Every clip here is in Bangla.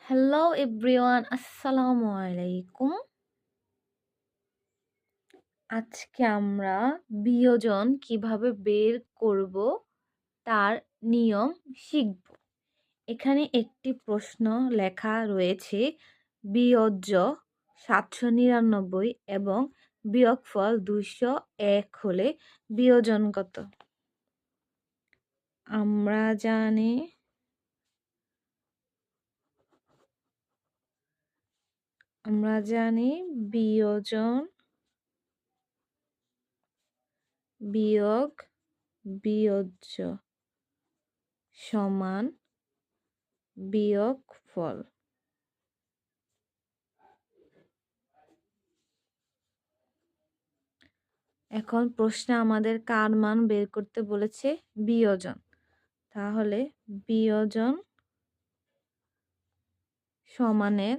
হ্যালো এভরিওয়ান, আসসালামু আলাইকুম। আজকে আমরা বিয়োজন কিভাবে বের করব তার নিয়ম শিখব। এখানে একটি প্রশ্ন লেখা রয়েছে, বিয়োজ্য ৭৯৯ এবং বিয়োগফল ২০১ হলে বিয়োজন কত? আমরা জানি বিয়োজন বিয়োগ বিয়োজ্য সমান বিয়োগফল। এখন প্রশ্নে আমাদের কার মান বের করতে বলেছে? বিয়োজন। তাহলে বিয়োজন সমানের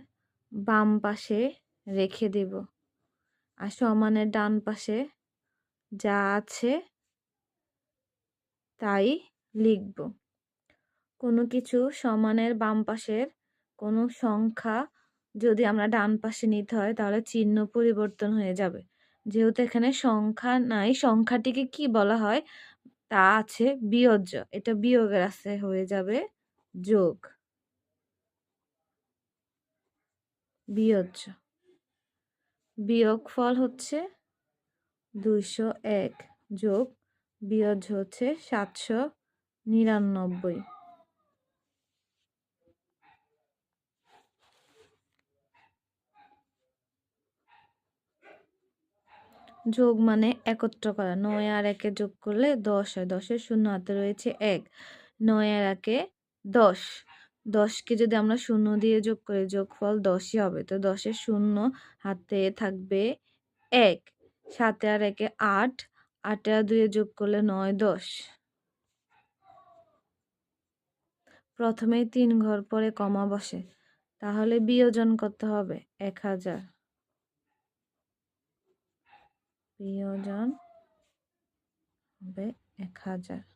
বাম পাশে রেখে দেব, আর সমানের ডান পাশে যা আছে তাই লিখব। কোনো কিছু সমানের বাম পাশের কোনো সংখ্যা যদি আমরা ডান পাশে নিতে হয় তাহলে চিহ্ন পরিবর্তন হয়ে যাবে। যেহেতু এখানে সংখ্যা নাই, সংখ্যাটিকে কি বলা হয়? তা আছে বিয়োজ্য, এটা বিয়োগের আছে, হয়ে যাবে যোগ। বিয়োজ্য বিয়োগফল হচ্ছে ২০১ যোগ বিয়োজ্য হচ্ছে ৭৯৯। যোগ মানে একত্র করা। ৯ আর ১ যোগ করলে ১০ হয়, ১০-এর শূন্য হাতে রয়েছে ১। ৯ আর ১-এ ১০, ১০কে যদি আমরা শূন্য দিয়ে যোগ করি যোগফল ১০ই হবে। তো ১০-এর শূন্য হাতে থাকবে ১। ৭ আর ১-এ ৮, ৮ আর ২-এ যোগ করলে ৯, ১০। প্রথমেই ৩ ঘর পরে কমা বসে, তাহলে বিয়োজন কত হবে? ১০০০। বিয়োজন হবে ১০০০।